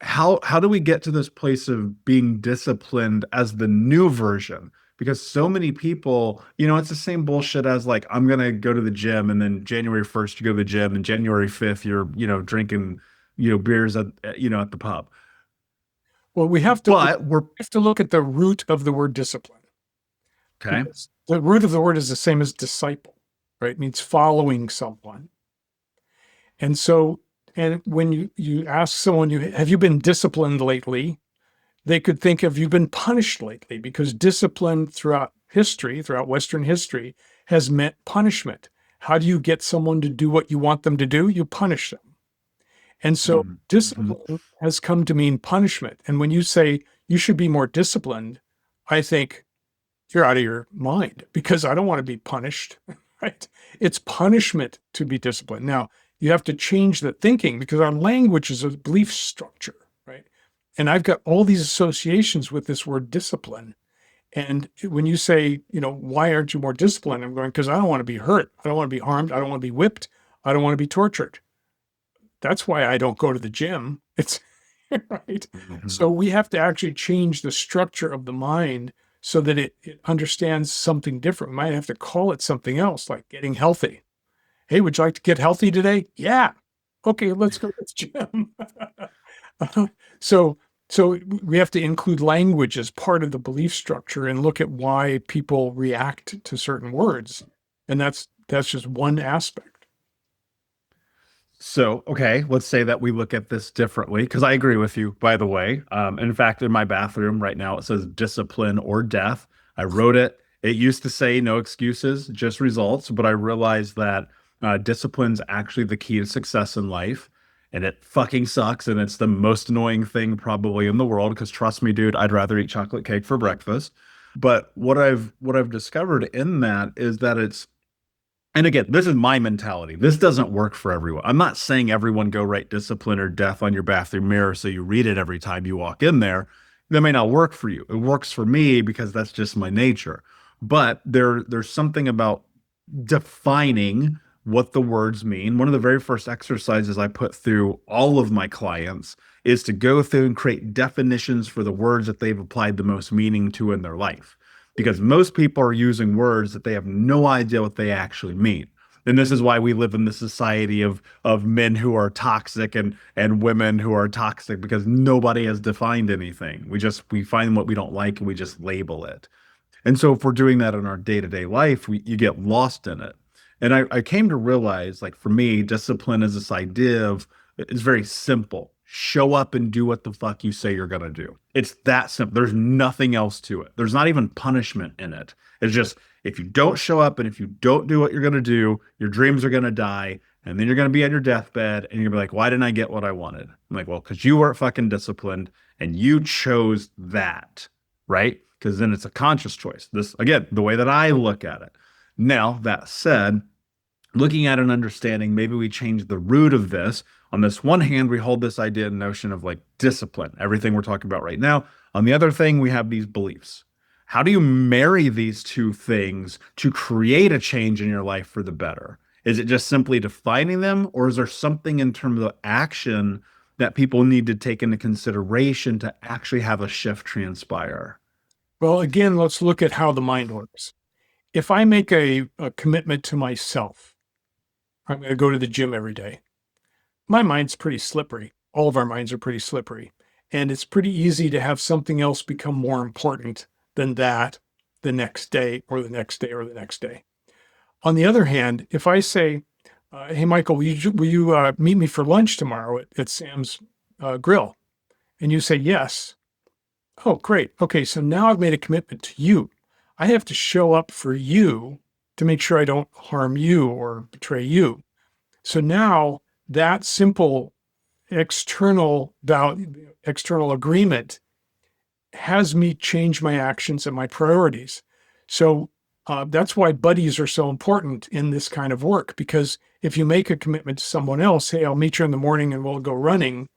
How do we get to this place of being disciplined as the new version? Because so many people, it's the same bullshit as like I'm gonna go to the gym, and then January 1st you go to the gym, and January 5th you're, drinking, beers at the pub. Well, But we're have to look at the root of the word discipline, okay. because the root of the word is the same as disciple, right? It means following someone. And so, and when you ask someone, have you been disciplined lately? They could think, have you been punished lately? Because discipline throughout history, throughout Western history, has meant punishment. How do you get someone to do what you want them to do? You punish them. And so Mhm. discipline has come to mean punishment. And when you say you should be more disciplined, I think you're out of your mind because I don't want to be punished, right? It's punishment to be disciplined. Now, you have to change the thinking because our language is a belief structure, right? And I've got all these associations with this word discipline. And when you say, why aren't you more disciplined? I'm going, because I don't want to be hurt. I don't want to be harmed. I don't want to be whipped. I don't want to be tortured. That's why I don't go to the gym. It's right. Mhm. So we have to actually change the structure of the mind so that it understands something different. We might have to call it something else, like getting healthy. Hey, would you like to get healthy today? Yeah. Okay, let's go to the gym. so so we have to include language as part of the belief structure and look at why people react to certain words. And that's just one aspect. So, okay, let's say that we look at this differently because I agree with you, by the way. In fact, in my bathroom right now, it says discipline or death. I wrote it. It used to say no excuses, just results, but I realized that discipline's actually the key to success in life. And it fucking sucks. And it's the most annoying thing probably in the world because trust me, dude, I'd rather eat chocolate cake for breakfast. But what I've discovered in that is that And again, this is my mentality. This doesn't work for everyone. I'm not saying everyone go write discipline or death on your bathroom mirror so you read it every time you walk in there. That may not work for you. It works for me because that's just my nature. But there's something about defining what the words mean. One of the very first exercises I put through all of my clients is to go through and create definitions for the words that they've applied the most meaning to in their life. Because most people are using words that they have no idea what they actually mean. And this is why we live in the society of men who are toxic and women who are toxic because nobody has defined anything. We find what we don't like and we just label it. And so if we're doing that in our day-to-day life, you get lost in it. And I came to realize, like for me, discipline is this idea of it's very simple. Show up and do what the fuck you say you're gonna do. It's that simple. There's nothing else to it. There's not even punishment in it. It's just if you don't show up and if you don't do what you're gonna do, your dreams are gonna die, and then you're gonna be on your deathbed and you're gonna be like, why didn't I get what I wanted? I'm like, well, because you weren't fucking disciplined and you chose that, right? Because then it's a conscious choice. This, again, the way that I look at it. Now, that said, looking at and understanding, maybe we change the root of this. On this one hand, we hold this idea and notion of like discipline, everything we're talking about right now. On the other thing, we have these beliefs. How do you marry these two things to create a change in your life for the better? Is it just simply defining them, or is there something in terms of action that people need to take into consideration to actually have a shift transpire? Well, again, let's look at how the mind works. If I make a commitment to myself, I'm going to go to the gym every day. My mind's pretty slippery. All of our minds are pretty slippery. And it's pretty easy to have something else become more important than that the next day or the next day or the next day. On the other hand, if I say, hey, Michael, will you meet me for lunch tomorrow at Sam's Grill? And you say yes. Oh, great. Okay, so now I've made a commitment to you. I have to show up for you to make sure I don't harm you or betray you. So now that simple external agreement has me change my actions and my priorities. So that's why buddies are so important in this kind of work, because if you make a commitment to someone else, hey, I'll meet you in the morning and we'll go running,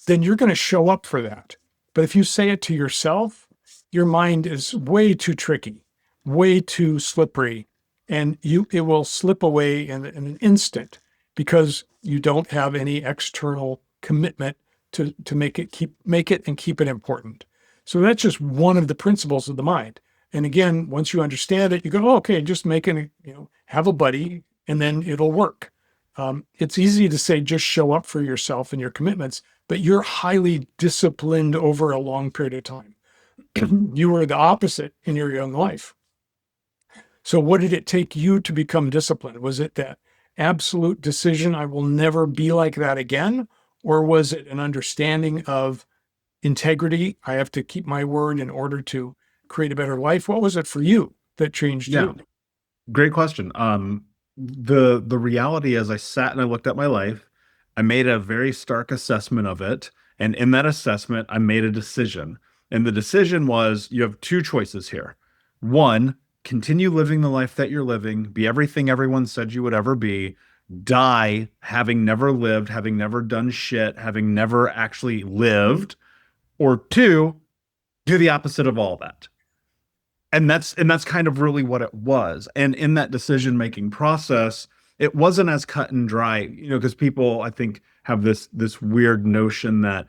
then you're going to show up for that. But if you say it to yourself, your mind is way too tricky, way too slippery, and it will slip away in an instant because you don't have any external commitment to make it and keep it important. So that's just one of the principles of the mind. And again, once you understand it, you go, oh, okay, just have a buddy, and then it'll work. It's easy to say just show up for yourself and your commitments, but you're highly disciplined over a long period of time. You were the opposite in your young life. So what did it take you to become disciplined? Was it that absolute decision, I will never be like that again? Or was it an understanding of integrity? I have to keep my word in order to create a better life. What was it for you that changed Yeah, you? great question. The reality is I sat and I looked at my life. I made a very stark assessment of it, and in that assessment, I made a decision. And the decision was you have two choices here. One, continue living the life that you're living, be everything everyone said you would ever be, die having never lived, having never done shit, having never actually lived, or two, do the opposite of all that. And that's kind of really what it was. And in that decision making process, it wasn't as cut and dry, because people I think have this weird notion that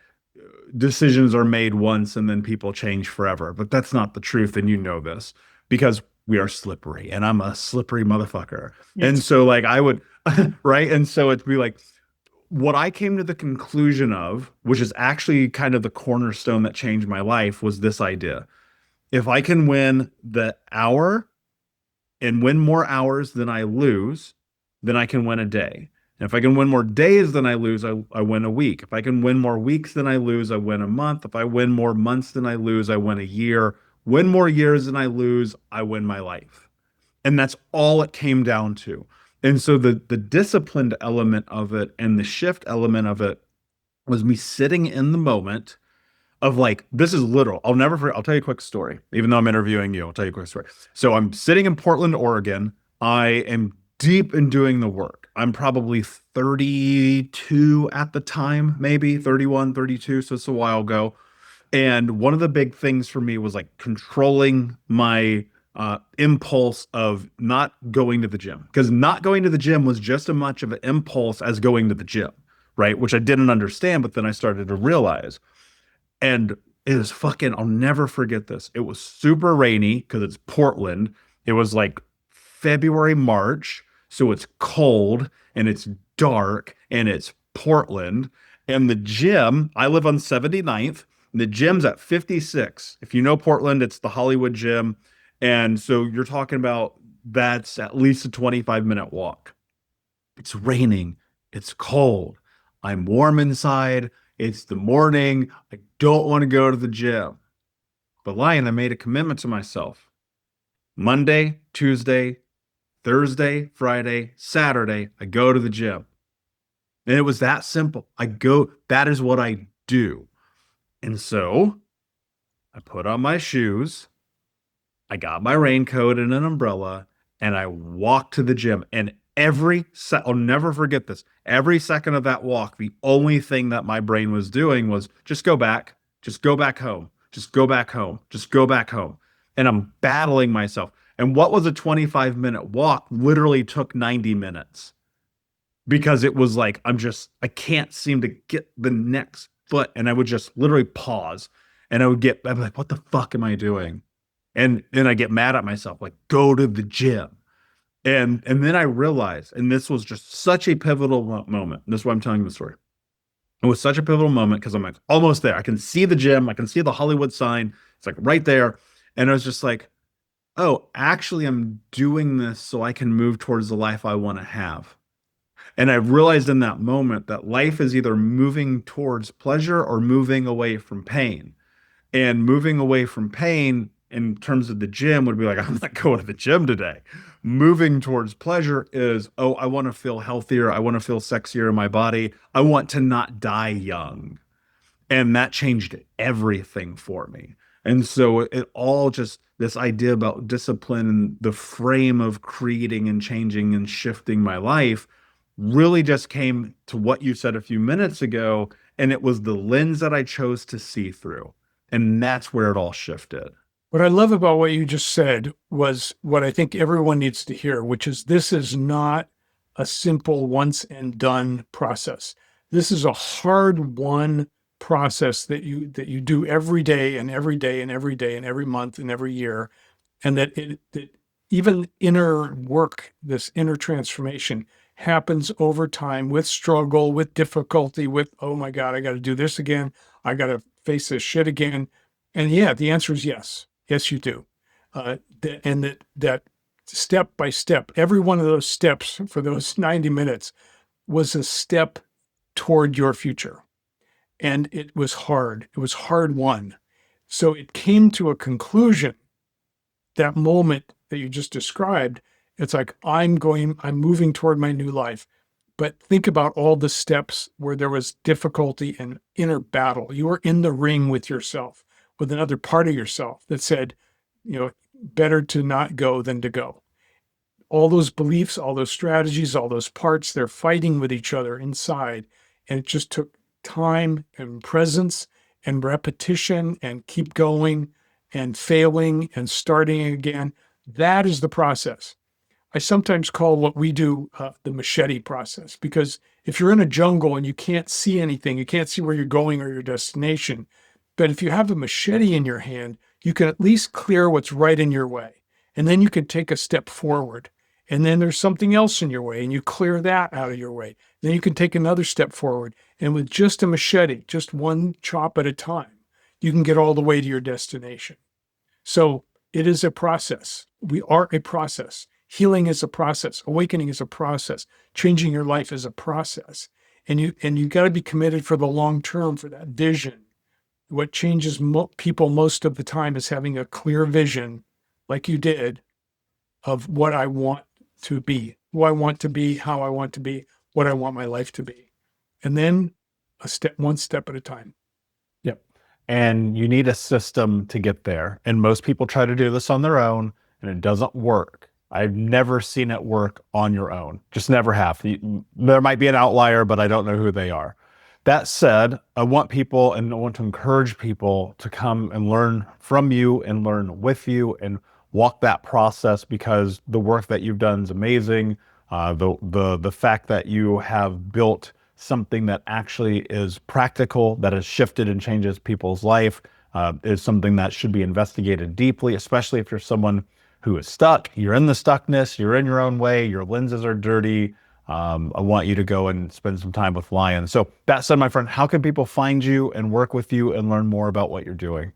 decisions are made once and then people change forever. But that's not the truth, and you know this because we are slippery, and I'm a slippery motherfucker. And Yes. so like I would right? And so it'd be like what I came to the conclusion of, which is actually kind of the cornerstone that changed my life, was this idea. If I can win the hour and win more hours than I lose, then I can win a day. And if I can win more days than I lose, I win a week. If I can win more weeks than I lose, I win a month. If I win more months than I lose, I win a year. Win more years than I lose, I win my life. And that's all it came down to. And so the disciplined element of it and the shift element of it was me sitting in the moment of like, this is literal. I'll never forget. I'll tell you a quick story. Even though I'm interviewing you, I'll tell you a quick story. So I'm sitting in Portland, Oregon. I am deep in doing the work. I'm probably 32 at the time, maybe 31, 32. So it's a while ago. And one of the big things for me was like controlling my impulse of not going to the gym, because not going to the gym was just as much of an impulse as going to the gym, right? Which I didn't understand, but then I started to realize. And it was fucking, I'll never forget this. It was super rainy because it's Portland. It was like February, March. So it's cold and it's dark and it's Portland. And the gym, I live on 79th. And the gym's at 56. If you know Portland, it's the Hollywood gym. And so you're talking about that's at least a 25-minute walk. It's raining. It's cold. I'm warm inside. It's the morning. I don't want to go to the gym. But Lion, I made a commitment to myself. Monday, Tuesday, Thursday, Friday, Saturday, I go to the gym. And it was that simple. I go, that is what I do. And so I put on my shoes, I got my raincoat and an umbrella, and I walked to the gym. And I'll never forget this. Every second of that walk, the only thing that my brain was doing was just go back home, just go back home, just go back home. And I'm battling myself. And what was a 25-minute walk literally took 90 minutes because it was like, I can't seem to get the next foot. And I would just literally pause and I'd be like, what the fuck am I doing? And then I get mad at myself, like, go to the gym. And then I realized, and this was just such a pivotal moment. This is why I'm telling you the story. It was such a pivotal moment because I'm like almost there. I can see the gym, I can see the Hollywood sign. It's like right there. And I was just like, oh, actually, I'm doing this so I can move towards the life I want to have. And I realized in that moment that life is either moving towards pleasure or moving away from pain. And moving away from pain in terms of the gym would be like, I'm not going to the gym today. Moving towards pleasure is, oh, I want to feel healthier. I want to feel sexier in my body. I want to not die young. And that changed everything for me. And so it all just this idea about discipline and the frame of creating and changing and shifting my life really just came to what you said a few minutes ago. And it was the lens that I chose to see through. And that's where it all shifted. What I love about what you just said was what I think everyone needs to hear, which is this is not a simple once and done process. This is a hard won process that you do every day and every day and every day and every month and every year. And that even inner work, this inner transformation happens over time with struggle, with difficulty, with, oh my God, I got to do this again. I got to face this shit again. And yeah, the answer is yes. Yes, you do. And that step by step, every one of those steps for those 90 minutes was a step toward your future. And it was hard. It was hard won. So it came to a conclusion, that moment that you just described. It's like, I'm moving toward my new life. But think about all the steps where there was difficulty and inner battle. You were in the ring with yourself, with another part of yourself that said, better to not go than to go. All those beliefs, all those strategies, all those parts, they're fighting with each other inside. And it just took time and presence and repetition and keep going and failing and starting again. That is the process. I sometimes call what we do the machete process, because if you're in a jungle and you can't see anything, you can't see where you're going or your destination. But if you have a machete in your hand, you can at least clear what's right in your way. And then you can take a step forward. And then there's something else in your way, and you clear that out of your way. Then you can take another step forward. And with just a machete, just one chop at a time, you can get all the way to your destination. So it is a process. We are a process. Healing is a process. Awakening is a process. Changing your life is a process. And you got to be committed for the long term, for that vision. What changes people most of the time is having a clear vision, like you did, of what I want to be, who I want to be, how I want to be, what I want my life to be. And then one step at a time. Yep. And you need a system to get there. And most people try to do this on their own and it doesn't work. I've never seen it work on your own. Just never have. There might be an outlier, but I don't know who they are. That said, I want people and I want to encourage people to come and learn from you and learn with you and walk that process because the work that you've done is amazing. The fact that you have built something that actually is practical, that has shifted and changes people's life, is something that should be investigated deeply, especially if you're someone who is stuck. You're in the stuckness, you're in your own way, your lenses are dirty. I want you to go and spend some time with Lion. So that said, my friend, how can people find you and work with you and learn more about what you're doing?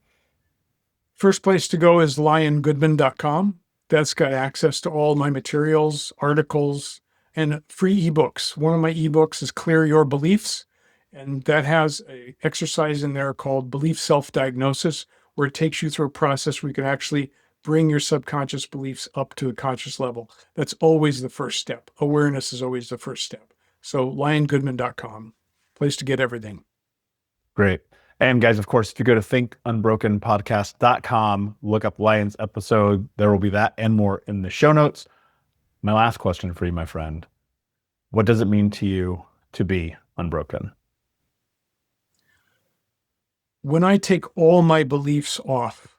First place to go is liongoodman.com. That's got access to all my materials, articles, and free ebooks. One of my ebooks is Clear Your Beliefs, and that has an exercise in there called Belief Self-Diagnosis, where it takes you through a process where you can actually bring your subconscious beliefs up to a conscious level. That's always the first step. Awareness is always the first step. So liongoodman.com, place to get everything. Great. And guys, of course, if you go to thinkunbrokenpodcast.com, look up Lion's episode, there will be that and more in the show notes. My last question for you, my friend. What does it mean to you to be unbroken? When I take all my beliefs off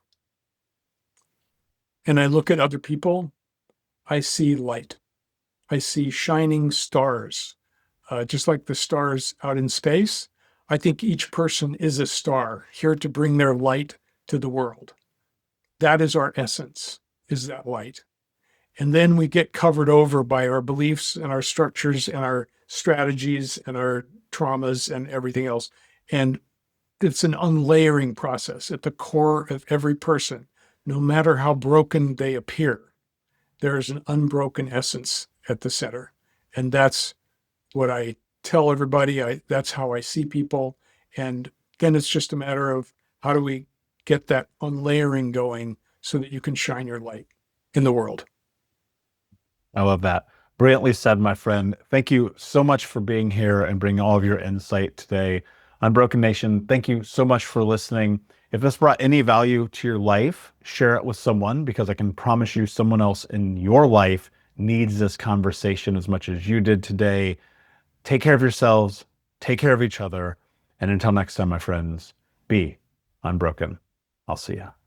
and I look at other people, I see light. I see shining stars, just like the stars out in space. I think each person is a star here to bring their light to the world. That is our essence, is that light. And then we get covered over by our beliefs and our structures and our strategies and our traumas and everything else. And it's an unlayering process at the core of every person, no matter how broken they appear. There is an unbroken essence at the center. And that's what I tell everybody. That's how I see people. And then it's just a matter of how do we get that unlayering going so that you can shine your light in the world. I love that. Brilliantly said, my friend. Thank you so much for being here and bringing all of your insight today. Unbroken Nation, thank you so much for listening. If this brought any value to your life, share it with someone because I can promise you someone else in your life needs this conversation as much as you did today. Take care of yourselves, take care of each other, and until next time, my friends, be unbroken. I'll see you.